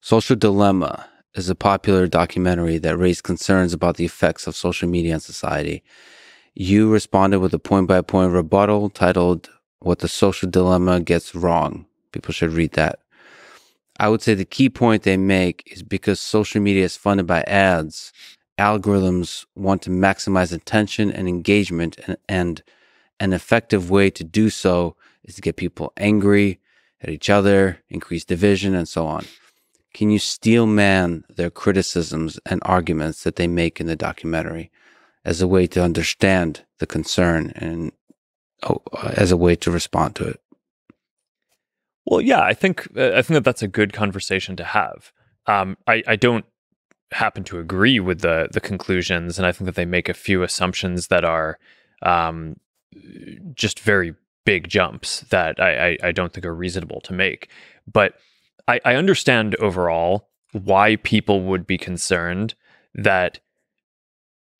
Social Dilemma is a popular documentary that raised concerns about the effects of social media on society. You responded with a point by point rebuttal titled, What the Social Dilemma Gets Wrong. People should read that. I would say the key point they make is because social media is funded by ads, algorithms want to maximize attention and engagement, and an effective way to do so is to get people angry at each other, increase division, and so on. Can you steel man their criticisms and arguments that they make in the documentary as a way to understand the concern and as a way to respond to it? Well, yeah, I think that that's a good conversation to have. I don't happen to agree with the conclusions, and I think that they make a few assumptions that are just very big jumps that I don't think are reasonable to make. But I understand overall why people would be concerned that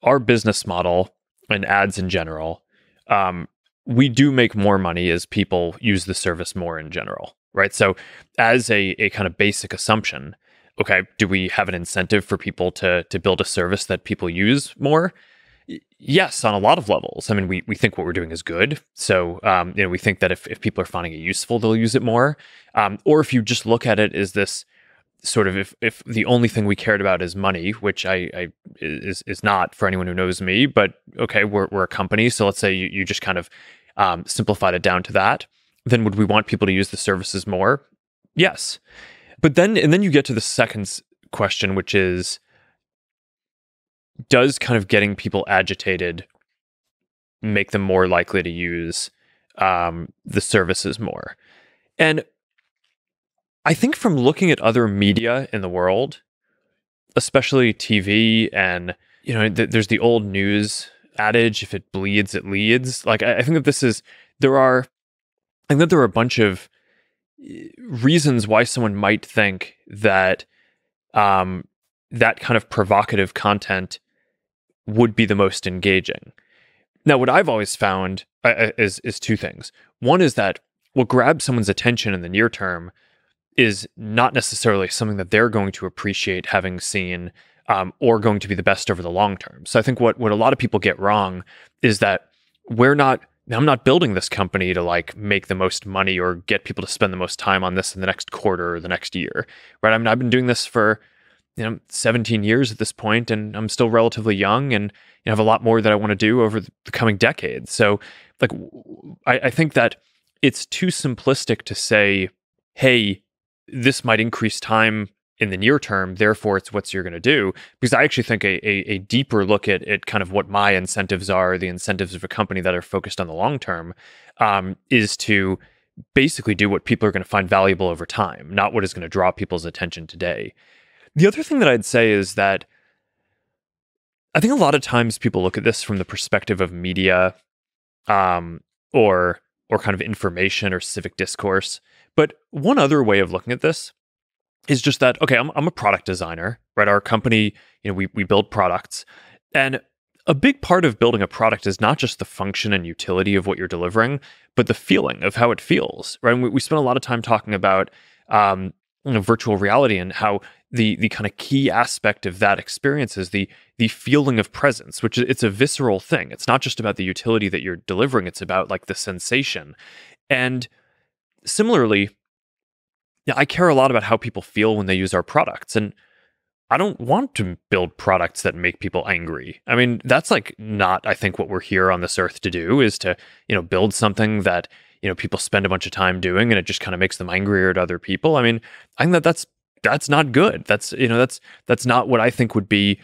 our business model and ads in general, we do make more money as people use the service more in general, right? So as a kind of basic assumption, okay, do we have an incentive for people to build a service that people use more? Yes, on a lot of levels. I mean, we think what we're doing is good. So, we think that if people are finding it useful, they'll use it more. Or if you just look at it as this sort of, if the only thing we cared about is money, which I is not for anyone who knows me, but okay, we're a company. So let's say you just kind of simplified it down to that. Then would we want people to use the services more? Yes. But then you get to the second question, which is, does kind of getting people agitated make them more likely to use the services more? And I think from looking at other media in the world, especially TV, and there's the old news adage: if it bleeds, it leads. Like I think that there are a bunch of reasons why someone might think that that kind of provocative content would be the most engaging. Now, what I've always found is two things. One is that what grabs someone's attention in the near term is not necessarily something that they're going to appreciate having seen, or going to be the best over the long term. So I think what a lot of people get wrong is that I'm not building this company to like make the most money or get people to spend the most time on this in the next quarter or the next year, right? I mean, I've been doing this for 17 years at this point, and I'm still relatively young, and have a lot more that I want to do over the coming decades. So like, I think that it's too simplistic to say, hey, this might increase time in the near term, therefore it's what you're going to do. Because I actually think a deeper look at kind of what my incentives are, the incentives of a company that are focused on the long term, is to basically do what people are going to find valuable over time, not what is going to draw people's attention today. The other thing that I'd say is that I think a lot of times people look at this from the perspective of media, or kind of information or civic discourse. But one other way of looking at this is just that, okay, I'm a product designer, right? Our company, we build products, and a big part of building a product is not just the function and utility of what you're delivering, but the feeling of how it feels, right? And we spend a lot of time talking about virtual reality and how the kind of key aspect of that experience is the feeling of presence, which it's a visceral thing. It's not just about the utility that you're delivering; it's about like the sensation. And similarly, yeah, I care a lot about how people feel when they use our products, and I don't want to build products that make people angry. I mean, that's like not, I think, what we're here on this earth to do, is to, build something that, people spend a bunch of time doing and it just kind of makes them angrier at other people. I mean, I think that's not good. That's not what I think would be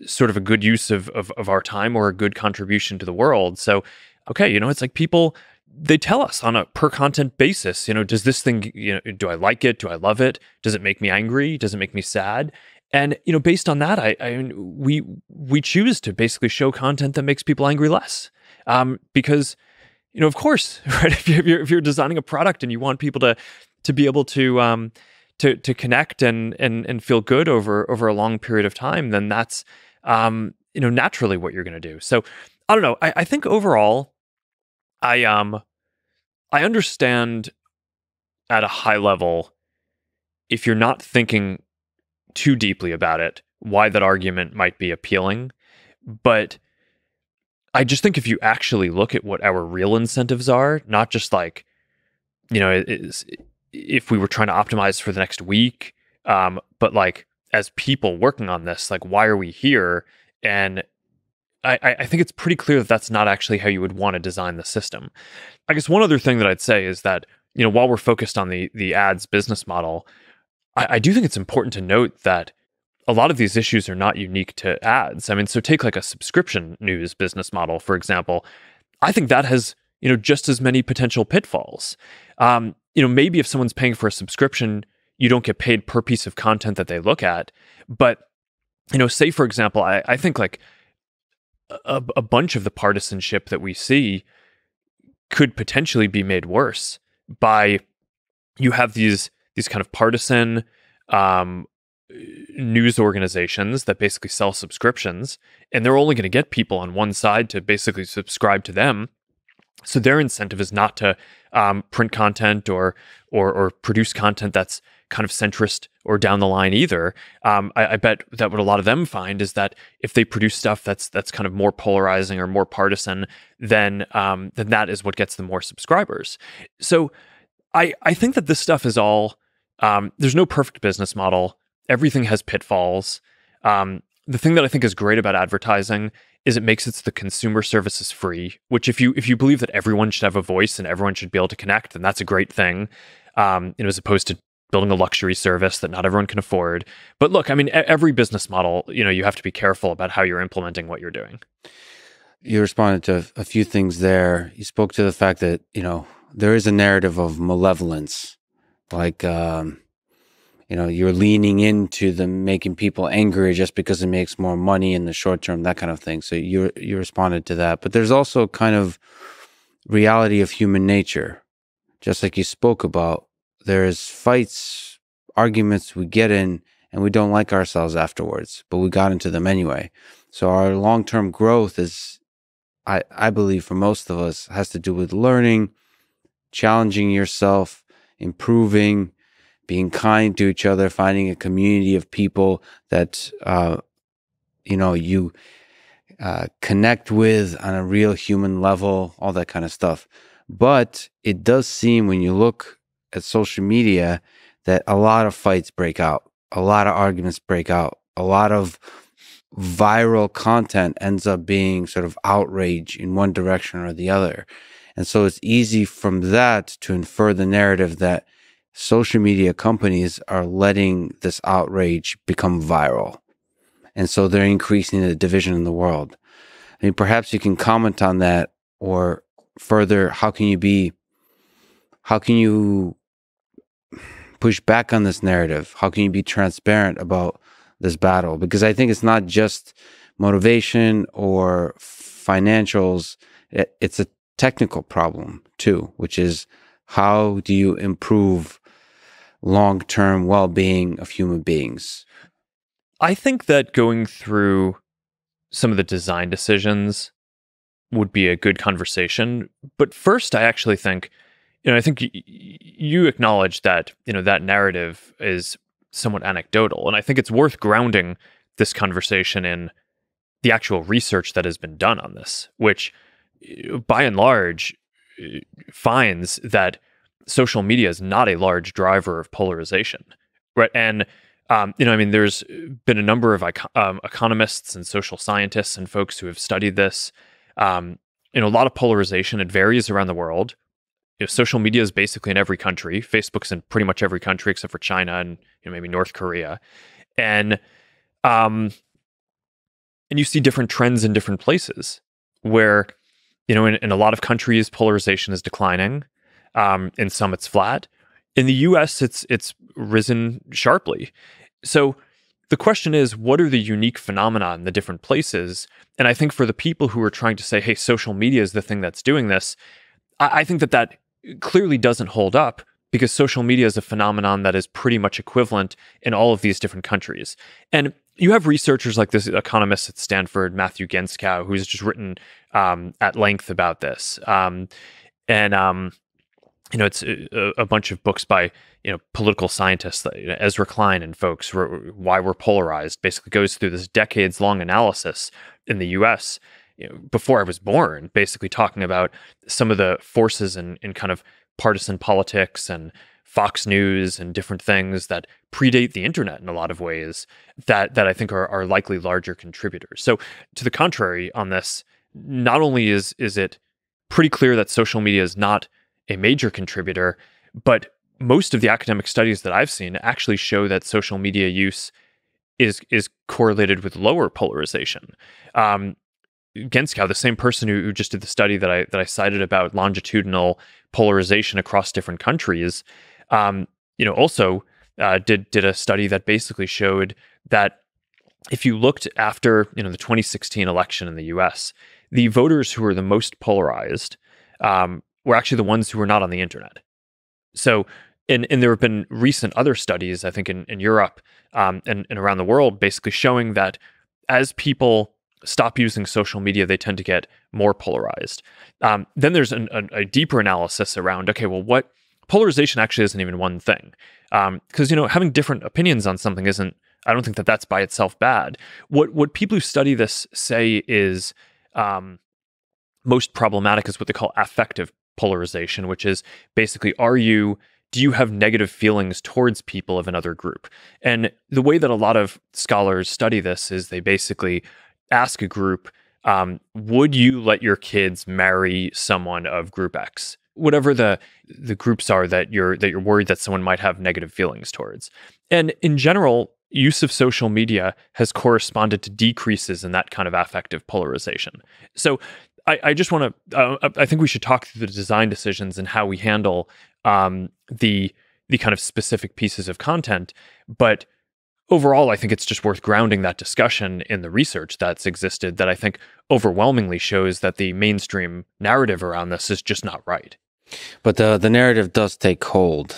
sort of a good use of our time or a good contribution to the world. So, okay, it's like people, they tell us on a per content basis, does this thing, do I like it? Do I love it? Does it make me angry? Does it make me sad? And, based on that, we choose to basically show content that makes people angry less. Because, of course, right? If you're designing a product and you want people to be able to connect and feel good over a long period of time, then that's, naturally what you're going to do. So I don't know. I think overall, I understand at a high level if you're not thinking too deeply about it, why that argument might be appealing. But I just think if you actually look at what our real incentives are, not just like, if we were trying to optimize for the next week, but like as people working on this, like why are we here? And I think it's pretty clear that that's not actually how you would want to design the system. I guess one other thing that I'd say is that, while we're focused on the ads business model, I do think it's important to note that a lot of these issues are not unique to ads. I mean, so take like a subscription news business model, for example. I think that has, just as many potential pitfalls. Maybe if someone's paying for a subscription, you don't get paid per piece of content that they look at. But, say, for example, I think like a bunch of the partisanship that we see could potentially be made worse by you have these kind of partisan news organizations that basically sell subscriptions, and they're only going to get people on one side to basically subscribe to them. So their incentive is not to print content or produce content that's kind of centrist or down the line either. I bet that what a lot of them find is that if they produce stuff that's kind of more polarizing or more partisan, then that is what gets them more subscribers. So I think that this stuff is all, there's no perfect business model. Everything has pitfalls. The thing that I think is great about advertising is it makes it so the consumer service is free, which if you believe that everyone should have a voice and everyone should be able to connect, then that's a great thing, as opposed to building a luxury service that not everyone can afford. But look, I mean, every business model, you have to be careful about how you're implementing what you're doing. You responded to a few things there. You spoke to the fact that, there is a narrative of malevolence, like, you're leaning into them making people angry just because it makes more money in the short term, that kind of thing. So you responded to that. But there's also kind of reality of human nature, just like you spoke about. There's fights, arguments we get in, and we don't like ourselves afterwards, but we got into them anyway. So our long-term growth is, I believe for most of us, has to do with learning, challenging yourself, improving, being kind to each other, finding a community of people that, you connect with on a real human level, all that kind of stuff. But it does seem when you look at social media that a lot of fights break out, a lot of arguments break out, a lot of viral content ends up being sort of outrage in one direction or the other. And so it's easy from that to infer the narrative that social media companies are letting this outrage become viral. And so they're increasing the division in the world. I mean, perhaps you can comment on that, or further, how can you push back on this narrative? How can you be transparent about this battle? Because I think it's not just motivation or financials. It's a technical problem too, which is how do you improve long-term well-being of human beings? I think that going through some of the design decisions would be a good conversation. But first, I actually think, I think you acknowledge that, that narrative is somewhat anecdotal. And I think it's worth grounding this conversation in the actual research that has been done on this, which by and large finds that social media is not a large driver of polarization, right? And there's been a number of economists and social scientists and folks who have studied this. A lot of polarization. It varies around the world. Social media is basically in every country. Facebook's in pretty much every country except for China and maybe North Korea, and you see different trends in different places where in a lot of countries polarization is declining. In some it's flat. In the US, it's risen sharply. So the question is, what are the unique phenomena in the different places? And I think for the people who are trying to say, hey, social media is the thing that's doing this, I think that clearly doesn't hold up, because social media is a phenomenon that is pretty much equivalent in all of these different countries. And you have researchers like this economist at Stanford, Matthew Genskow, who's just written at length about this. it's a bunch of books by political scientists, Ezra Klein and folks, why we're polarized. Basically, goes through this decades-long analysis in the U.S. Before I was born, basically talking about some of the forces in kind of partisan politics and Fox News and different things that predate the internet in a lot of ways that I think are likely larger contributors. So, to the contrary, on this, not only is it pretty clear that social media is not a major contributor, but most of the academic studies that I've seen actually show that social media use is correlated with lower polarization. Genskow, the same person who just did the study that I cited about longitudinal polarization across different countries, also did a study that basically showed that if you looked after the 2016 election in the U.S., the voters who were the most polarized were actually the ones who were not on the internet. So, and there have been recent other studies, I think in Europe and around the world, basically showing that as people stop using social media, they tend to get more polarized. Then there's a deeper analysis around, okay, well, what polarization actually isn't even one thing. Because, having different opinions on something isn't, I don't think that that's by itself bad. What people who study this say is most problematic is what they call affective polarization, which is basically, do you have negative feelings towards people of another group? And the way that a lot of scholars study this is they basically ask a group, would you let your kids marry someone of group X? Whatever the groups are that you're worried that someone might have negative feelings towards. And in general, use of social media has corresponded to decreases in that kind of affective polarization. So I just want to, I think we should talk through the design decisions and how we handle the kind of specific pieces of content. But overall, I think it's just worth grounding that discussion in the research that's existed that I think overwhelmingly shows that the mainstream narrative around this is just not right. But the narrative does take hold,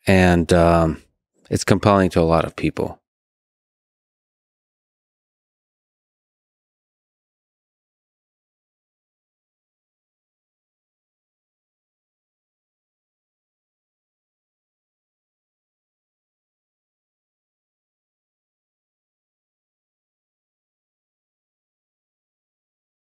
and it's compelling to a lot of people.